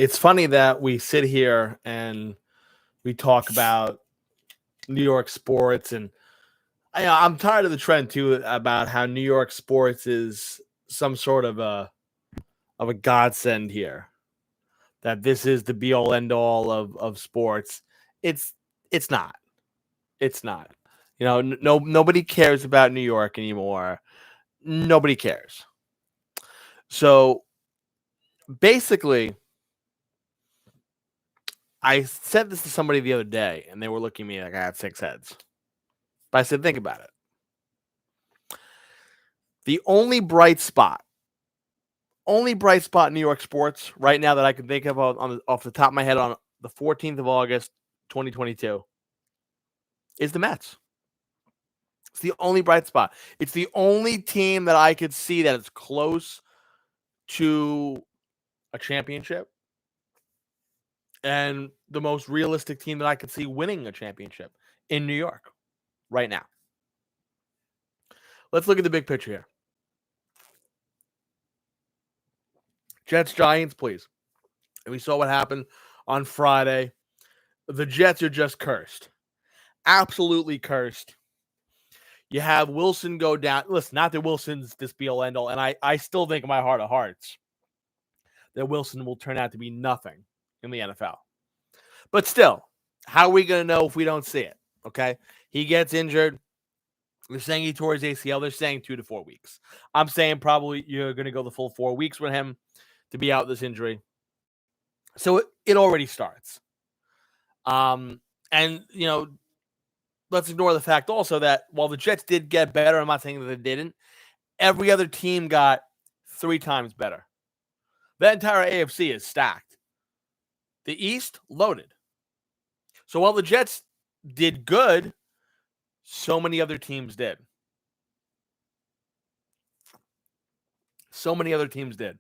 It's funny that we sit here and we talk about New York sports, and I'm tired of the trend too about how New York sports is some sort of a godsend here. That this is the be all end all of sports. It's it's not. It's not. Nobody cares about New York anymore. Nobody cares. So basically, I said this to somebody the other day, and they were looking at me like I had six heads. But I said, think about it. The only bright spot in New York sports right now that I can think of off the top of my head on the 14th of August, 2022, is the Mets. It's the only bright spot. It's the only team that I could see that is close to a championship and the most realistic team that I could see winning a championship in New York right now. Let's look at the big picture here. Jets, Giants, please. And we saw what happened on Friday. The Jets are just cursed. Absolutely cursed. You have Wilson go down. Listen, not that Wilson's this be all end all, and I still think in my heart of hearts that Wilson will turn out to be nothing in the NFL. But still, how are we going to know if we don't see it? Okay. He gets injured. They're saying he tore his ACL. They're saying 2 to 4 weeks. I'm saying probably you're going to go the full 4 weeks with him to be out with this injury. So it already starts. And, let's ignore the fact also that while the Jets did get better, I'm not saying that they didn't, every other team got 3 times better. That entire AFC is stacked. The East, loaded. So while the Jets did good, so many other teams did. So many other teams did.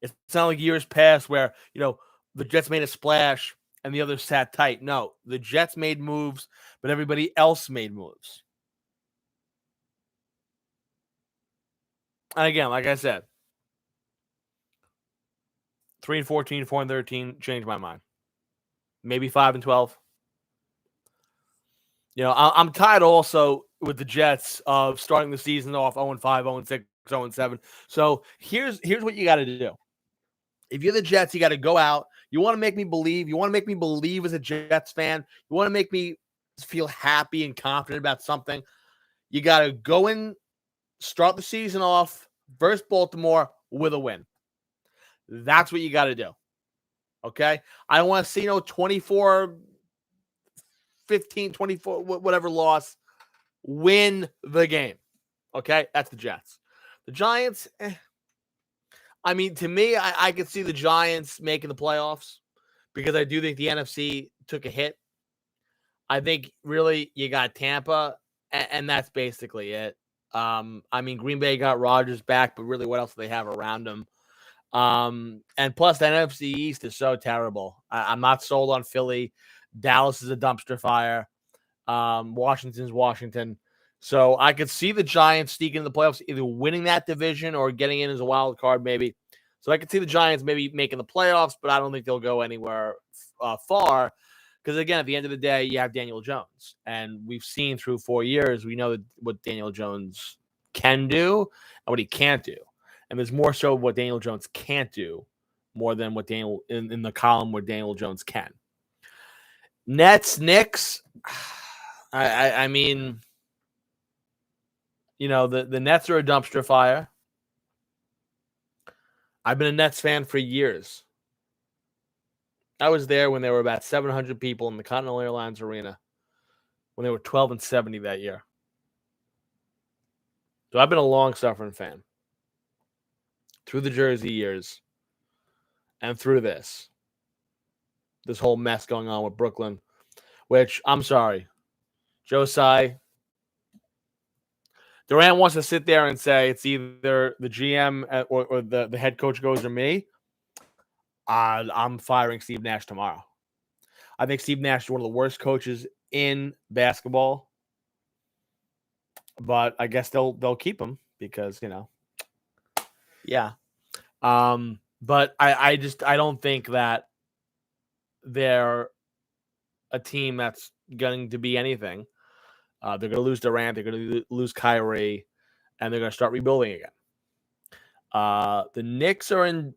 It's not like years past where, the Jets made a splash and the others sat tight. No, the Jets made moves, but everybody else made moves. And again, like I said, 3-14, 4-13, changed my mind. Maybe 5-12. I'm tired also with the Jets of starting the season off 0-5, 0-6, 0-7. So here's what you got to do. If you're the Jets, you got to go out. You want to make me believe. You want to make me believe as a Jets fan. You want to make me feel happy and confident about something. You got to go in, start the season off versus Baltimore with a win. That's what you got to do. Okay? I don't want to see 24, 15, 24, whatever loss. Win the game. Okay? That's the Jets. The Giants, I mean, to me, I could see the Giants making the playoffs because I do think the NFC took a hit. I think really you got Tampa, and that's basically it. I mean, Green Bay got Rodgers back, but really what else do they have around them? And plus, the NFC East is so terrible. I'm not sold on Philly. Dallas is a dumpster fire. Washington's Washington. So I could see the Giants sneaking in the playoffs, either winning that division or getting in as a wild card, maybe. So I could see the Giants maybe making the playoffs, but I don't think they'll go anywhere far. Because, again, at the end of the day, you have Daniel Jones. And we've seen through 4 years, we know what Daniel Jones can do and what he can't do. And there's more so what Daniel Jones can't do more than what Daniel in the column where Daniel Jones can. Nets, Knicks, I mean, the Nets are a dumpster fire. I've been a Nets fan for years. I was there when there were about 700 people in the Continental Airlines Arena when they were 12-70 that year. So I've been a long-suffering fan through the Jersey years and through this whole mess going on with Brooklyn, which I'm sorry, Joe Tsai. Durant wants to sit there and say it's either the GM or the head coach goes or me. I'm firing Steve Nash tomorrow. I think Steve Nash is one of the worst coaches in basketball, but I guess they'll keep him because yeah. But I don't think that they're a team that's going to be anything. They're going to lose Durant. They're going to lose Kyrie, and they're going to start rebuilding again. The Knicks are in,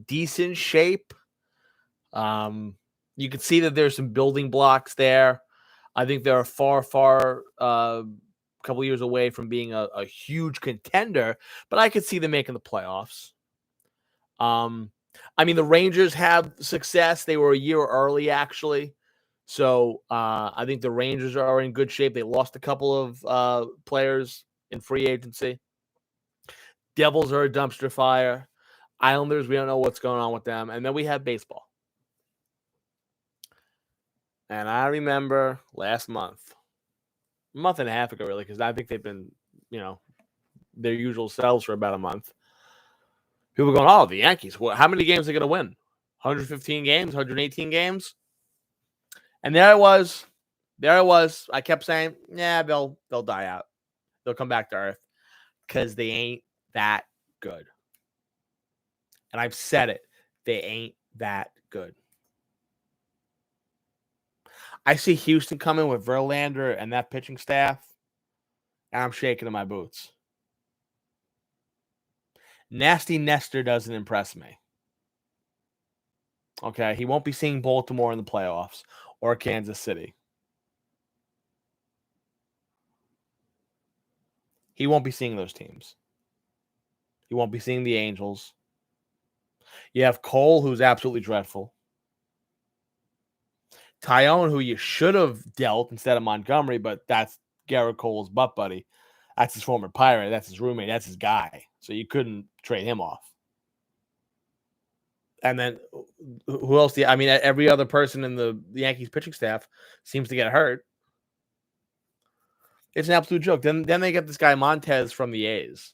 decent shape. You can see that there's some building blocks there. I think they're far couple years away from being a huge contender, but I could see them making the playoffs. The Rangers have success. They were a year early, actually. So I think the Rangers are in good shape. They lost a couple of players in free agency. Devils are a dumpster fire. Islanders, we don't know what's going on with them. And then we have baseball. And I remember last month, a month and a half ago, really, because I think they've been, their usual selves for about a month. People going, oh, the Yankees. How many games are they going to win? 115 games, 118 games? And there I was. I kept saying, yeah, they'll die out. They'll come back to earth because they ain't that good. And I've said it. They ain't that good. I see Houston coming with Verlander and that pitching staff, and I'm shaking in my boots. Nasty Nestor doesn't impress me. Okay, he won't be seeing Baltimore in the playoffs or Kansas City. He won't be seeing those teams. He won't be seeing the Angels. You have Cole, who's absolutely dreadful. Tyone, who you should have dealt instead of Montgomery, but that's Garrett Cole's butt buddy. That's his former Pirate. That's his roommate. That's his guy. So you couldn't trade him off. And then who else? Every other person in the Yankees pitching staff seems to get hurt. It's an absolute joke. Then they get this guy Montez from the A's.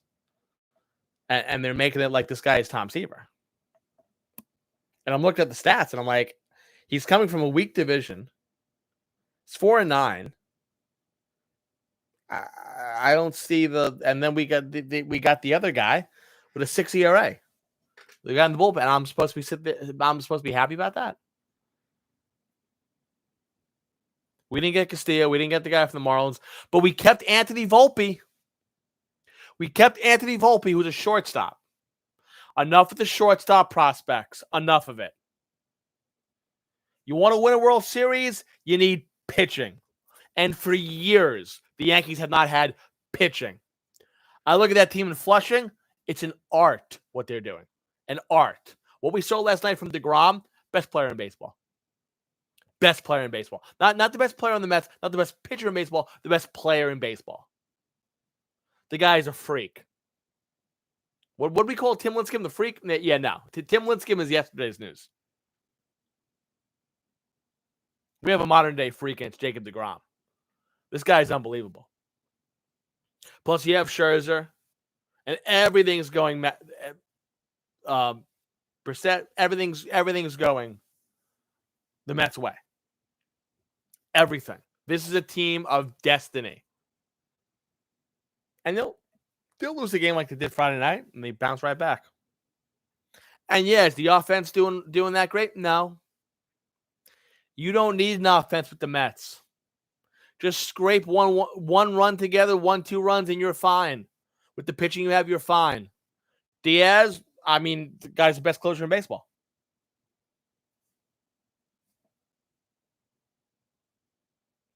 And they're making it like this guy is Tom Seaver. And I'm looking at the stats, and I'm like, he's coming from a weak division. It's 4-9. I don't see the. And then we got the other guy with a 6 ERA. The guy in the bullpen. And I'm supposed to be happy about that. We didn't get Castillo. We didn't get the guy from the Marlins, but we kept Anthony Volpe. Who's a shortstop. Enough of the shortstop prospects. Enough of it. You want to win a World Series? You need pitching. And for years, the Yankees have not had pitching. I look at that team in Flushing. It's an art what they're doing. An art. What we saw last night from DeGrom, best player in baseball. Best player in baseball. Not the best player on the Mets, not the best pitcher in baseball, the best player in baseball. The guy is a freak. What do we call Tim Lincecum? The freak? Yeah, no. Tim Lincecum is yesterday's news. We have a modern-day freak, and it's Jacob DeGrom. This guy is unbelievable. Plus, you have Scherzer, and everything's going everything's going the Mets' way. Everything. This is a team of destiny. And they'll lose a game like they did Friday night, and they bounce right back. And yeah, is the offense doing that great? No. You don't need an offense with the Mets. Just scrape one run together, 1-2 runs, and you're fine. With the pitching you have, you're fine. Diaz, the guy's the best closer in baseball.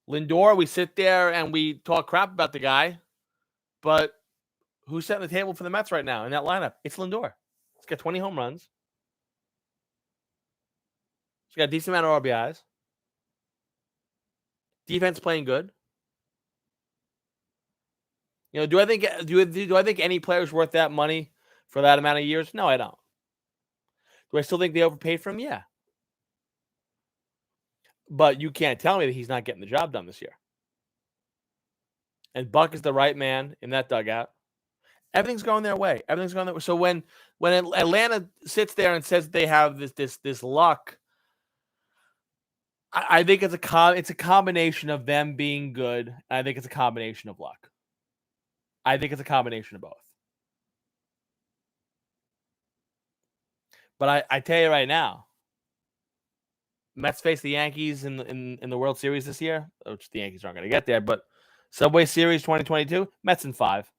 Lindor, we sit there and we talk crap about the guy, but who's setting the table for the Mets right now in that lineup? It's Lindor. He's got 20 home runs. He's got a decent amount of RBIs. Defense playing good. Do I think any player is worth that money for that amount of years? No, I don't. Do I still think they overpaid for him? Yeah. But you can't tell me that he's not getting the job done this year. And Buck is the right man in that dugout. Everything's going their way. So when Atlanta sits there and says they have this luck, I think it's a combination of them being good. I think it's a combination of luck. I think it's a combination of both. But I tell you right now, Mets face the Yankees in the World Series this year, which the Yankees aren't going to get there. But Subway Series 2022, Mets in 5.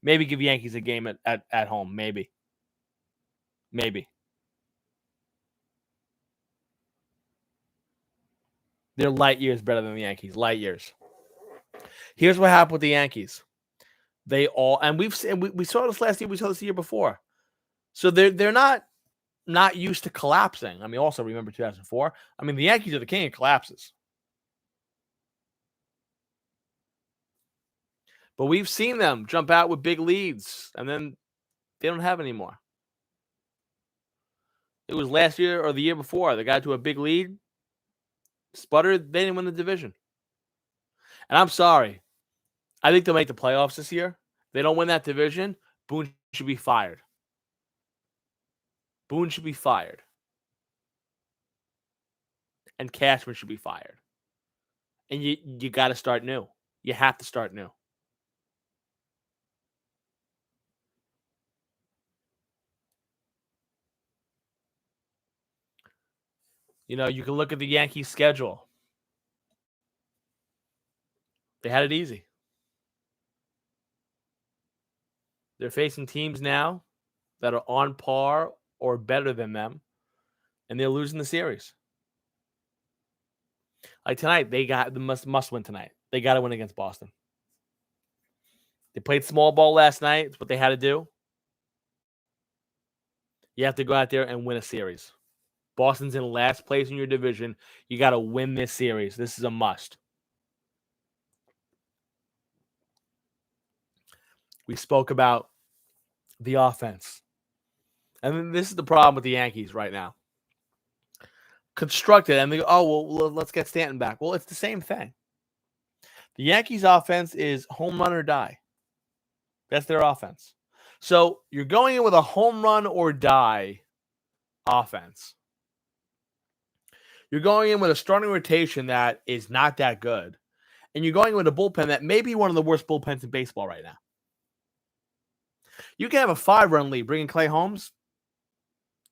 Maybe give Yankees a game at home. Maybe. They're light years better than the Yankees. Light years. Here's what happened with the Yankees. They all, and we saw this last year. We saw this the year before. So they're not used to collapsing. I mean, also remember 2004. I mean, the Yankees are the king of collapses. But we've seen them jump out with big leads, and then they don't have any more. It was last year or the year before. They got to a big lead, sputtered, they didn't win the division. And I'm sorry. I think they'll make the playoffs this year. If they don't win that division, Boone should be fired. Boone should be fired. And Cashman should be fired. And you got to start new. You have to start new. You know, you can look at the Yankees schedule. They had it easy. They're facing teams now that are on par or better than them, and they're losing the series. Like tonight, they got the must win tonight. They got to win against Boston. They played small ball last night. It's what they had to do. You have to go out there and win a series. Boston's in last place in your division. You got to win this series. This is a must. We spoke about the offense. And this is the problem with the Yankees right now. Constructed, and they go, oh, well, let's get Stanton back. Well, it's the same thing. The Yankees' offense is home run or die. That's their offense. So you're going in with a home run or die offense. You're going in with a starting rotation that is not that good. And you're going with a bullpen that may be one of the worst bullpens in baseball right now. You can have a 5-run lead. Bringing Clay Holmes,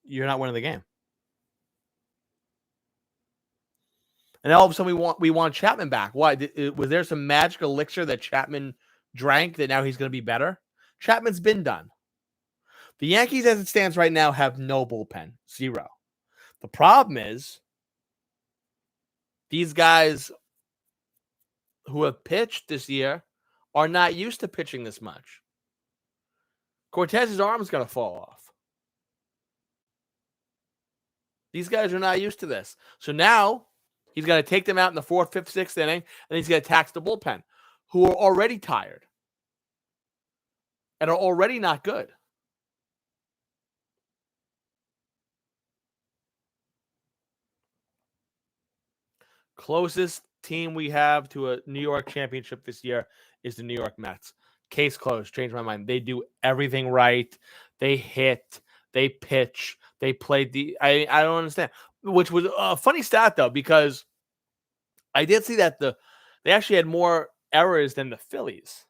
you're not winning the game. And all of a sudden we want Chapman back. Why? Was there some magic elixir that Chapman drank that now he's going to be better? Chapman's been done. The Yankees, as it stands right now, have no bullpen. 0. The problem is these guys who have pitched this year are not used to pitching this much. Cortez's arm's going to fall off. These guys are not used to this. So now he's going to take them out in the 4th, 5th, 6th inning, and he's going to tax the bullpen, who are already tired and are already not good. Closest team we have to a New York championship this year is the New York Mets. Case closed. Changed my mind. They do everything right. They hit. They pitch. They played I don't understand. Which was a funny stat, though, because I did see that they actually had more errors than the Phillies,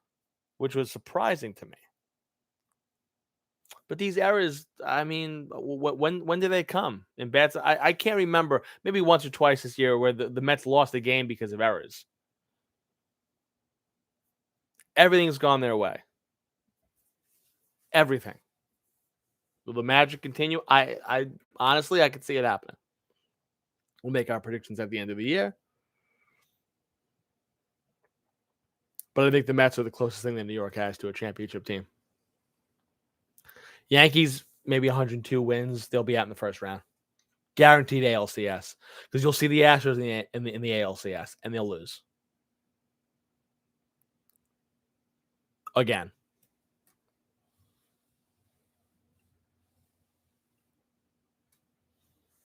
which was surprising to me. But these errors, I mean, when did they come? In bats, I can't remember. Maybe once or twice this year where the Mets lost the game because of errors. Everything's gone their way. Everything. Will the magic continue? I honestly, I could see it happening. We'll make our predictions at the end of the year. But I think the Mets are the closest thing that New York has to a championship team. Yankees, maybe 102 wins. They'll be out in the first round. Guaranteed ALCS. Because you'll see the Astros in the ALCS, and they'll lose. Again.